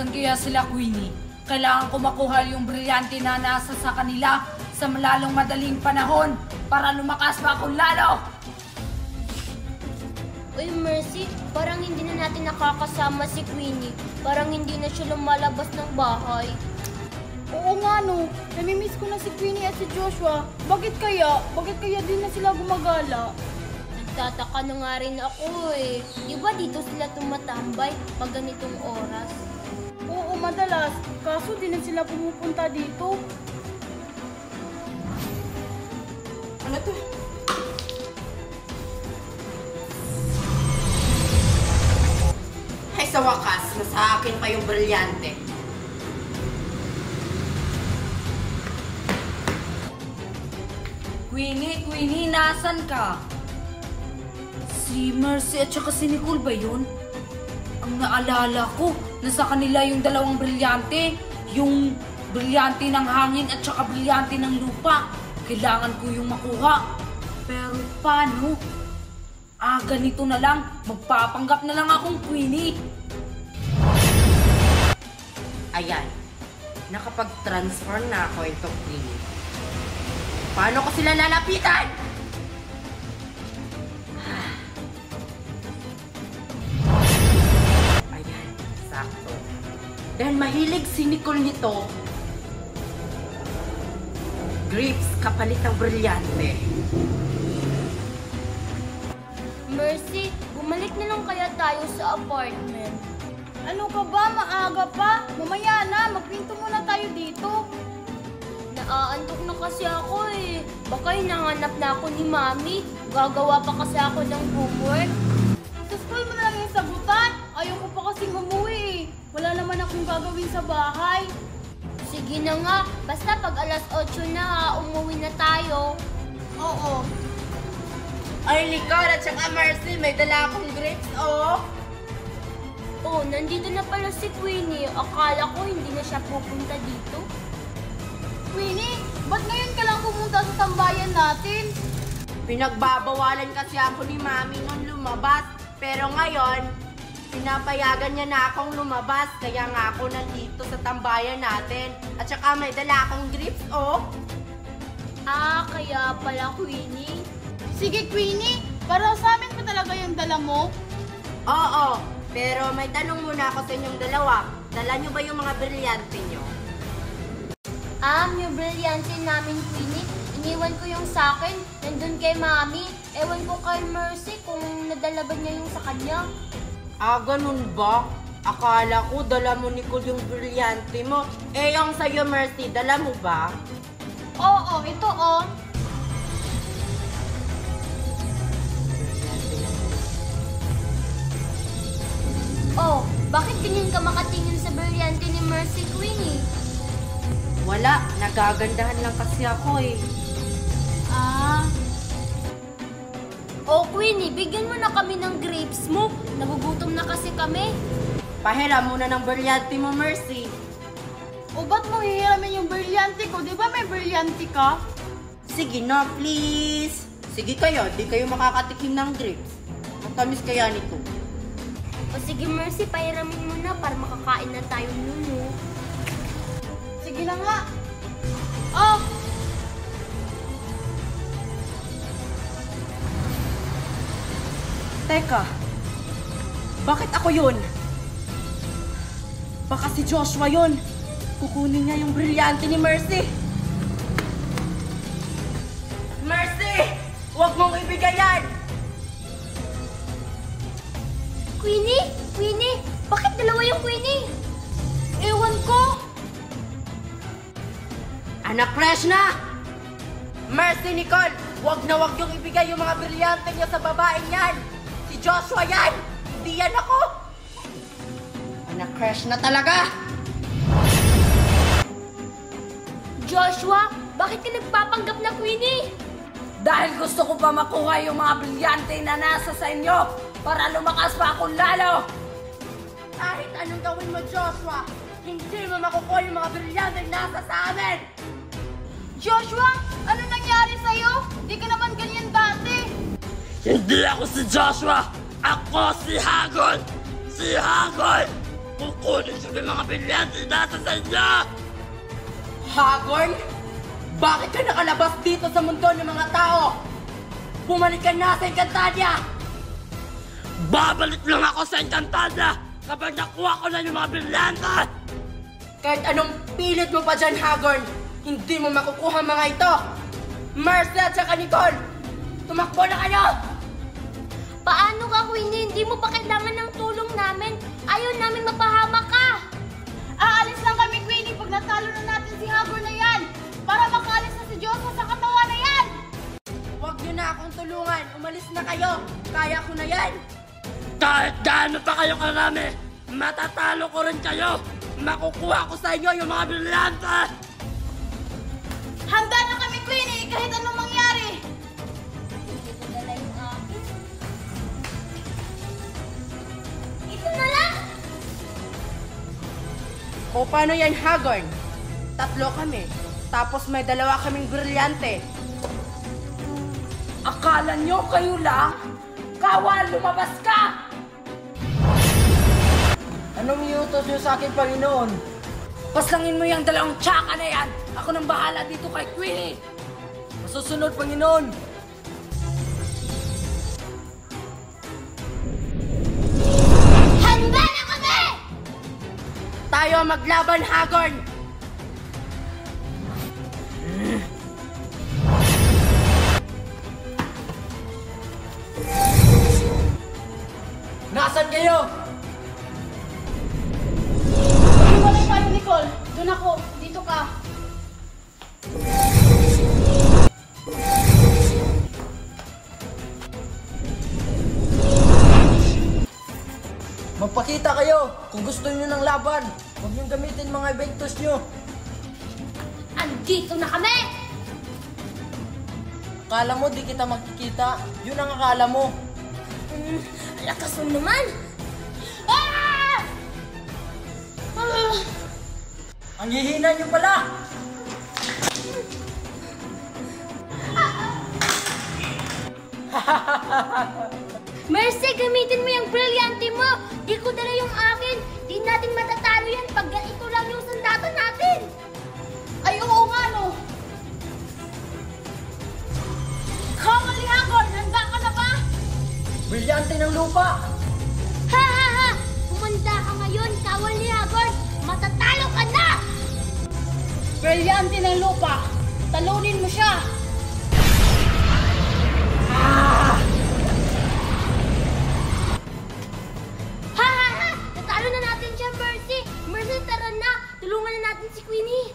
Nasaan kaya sila, Queenie? Kailangan ko makuha yung brilyante na nasa sa kanila sa malalong madaling panahon para lumakas pa akong lalo! Uy, Mercy, parang hindi na natin nakakasama si Queenie. Parang hindi na siya lumalabas ng bahay. Oo nga no, namimiss ko na si Queenie at si Joshua. Bakit kaya? Bakit kaya din na sila gumagala? Nagtataka na nga rin ako eh. Di ba dito sila tumatambay pag ganitong oras? Oo, madalas. Kaso di na sila pumupunta dito. Ano to? Ay, sa wakas, nasa akin pa yung brilyante. Queenie, nasan ka? Si Mercy at saka si Nicole ba yun? Ang naalala ko, nasa kanila yung dalawang brilyante. Yung brilyante ng hangin at saka brilyante ng lupa. Kailangan ko yung makuha. Pero paano? Ganito na lang. Magpapanggap na lang akong Queenie. Ayan, nakapag-transfer na ako into Queenie. Paano ko sila lalapitan? Ayan, sakto. Dahil mahilig si Nicole nito, grapes kapalit ng brilyante. Mercy, bumalik na lang kaya tayo sa apartment. Ano ka ba? Maaga pa? Mamaya na, magpinto muna tayo dito. Naaantok na kasi ako eh. Baka hinahanap na ako ni Mami. Gagawa pa kasi ako ng homework. Sa school mo na lang yung sagutan. Ayaw ko pa kasing umuwi eh. Wala naman akong gagawin sa bahay. Sige na nga, basta pag alas 8 na, umuwi na tayo. Oo. Ay, Nicole at saka Mercy, may dala akong grapes, oh! Oh, nandito na pala si Queenie. Akala ko hindi na siya pupunta dito. Queenie, ba't ngayon ka lang pumunta sa tambayan natin? Pinagbabawalan kasi ako ni Mami nung lumabas. Pero ngayon, pinapayagan niya na akong lumabas. Kaya nga ako nandito sa tambayan natin. At saka may dala akong grapes, oh! Kaya pala Queenie. Sige, Queenie, para sa amin pa talaga yung dala mo? Oo, pero may tanong muna ako sa inyong dalawa. Dala niyo ba yung mga brilyante niyo? Yung brilyante namin, Queenie, iniwan ko yung sa akin, nandun kay Mami. Ewan ko kay Mercy kung nadala ba niya yung sa kanya. Ganun ba? Akala ko dala mo, Nicole, yung brilyante mo. Yung sa'yo, Mercy, dala mo ba? Oo, ito oh. Oh, bakit ganyan ka makatingin sa brilyante ni Mercy, Queenie? Wala, nagagandahan lang kasi ako eh. Oh, Queenie, bigyan mo na kami ng grapes mo. Nagugutom na kasi kami. Pahiram muna ng brilyante mo, Mercy. O ba't mo hihiramin yung brilyante ko? Di ba may brilyante ka? Sige na, please. Sige kayo, di kayo makakatikim ng grapes. Matamis kaya nito. O sige, Mercy, pahiramin mo na para makakain na tayo nuno. Sige na nga. Oh! Teka, bakit ako yun? Baka si Joshua yun. Kukunin niya yung brilyante ni Mercy. Mercy! Huwag mong ibigay yan! Queenie? Queenie? Bakit dalawa yung Queenie? Ewan ko! Anak fresh na! Mercy, Nicole! Huwag na huwag yung ibigay yung mga brilyante niyo sa babaeng yan! Si Joshua yan! Hindi yan ako! Anak fresh na talaga! Joshua, bakit ka nagpapanggap na Queenie? Dahil gusto ko pa makuha yung mga brilyante na nasa sa inyo para lumakas pa akong lalo! Kahit anong gawin mo, Joshua, hindi mo makukuha yung mga brilyante nasa sa amin! Joshua, ano nangyari sa'yo? Di ka naman ganyan dati. Hindi ako si Joshua! Ako si Hagol! Si Hagol! Kukunin ko yung mga brilyante nasa sa inyo! Hagorn, bakit ka nakalabas dito sa mundo ng mga tao? Bumalik ka na sa Encantadia! Babalik lang ako sa Encantadia kapag nakuha ko na yung mga brilyante! Kahit anong pilit mo pa dyan, Hagorn, hindi mo makukuha mga ito! Mercy at saka Nicole, tumakbo na kayo! Paano ka, Queenie? Hindi mo pa kailangan ng tulong namin. Ayaw namin mapahamak ka. Aalis lang kami, Queenie, pag natalo na natin si Hagorn na yan. Para makaalis na si Joshua sa katawan na yan. Huwag niyo na akong tulungan, umalis na kayo! Kaya ko na yan! Kahit gaano pa kayo karami, matatalo ko rin kayo! Makukuha ko sa inyo yung mga brilyante! Handa na kami, Queenie, kahit anong mangyari. Hindi ko dala yung akin. Ito na lang. O paano yan, Hagorn? Tatlo kami, tapos may dalawa kaming brilyante. Akala nyo kayo lang? Kawal, lumabas ka! Anong iutos niyo sa akin, Panginoon? Paslangin mo yung dalawang tsaka na yan! Ako nang bahala dito kay Queenie! Masusunod, Panginoon! Handa na kami! Tayo maglaban, Hagorn! Nasaan kayo? Iwalay tayo, Nicole. Doon ako. Dito ka. Magpakita kayo kung gusto niyo ng laban. Huwag niyong gamitin mga eventos niyo. Andito na kami! Akala mo di kita makikita. Yun ang akala mo. Lakas mo naman! Ah! Ah! Ang hihina niyo pala! Mercy, gamitin mo yung brilyante mo! Di ko dala yung akin! Di natin matatalo yan pag ito lang yung sandata natin! Ay, oo nga, no. Kawal ni Hagorn, handa ka na ba? Brilyante ng lupa! Ha ha ha! Kumanda ka ngayon, kawal ni Hagorn! Matatalo ka na! Brilyante ng lupa. Talunin mo siya. Ha ha ha! Natalo na natin siya, Mercy! Mercy, tara na! Tulungan na natin si Queenie!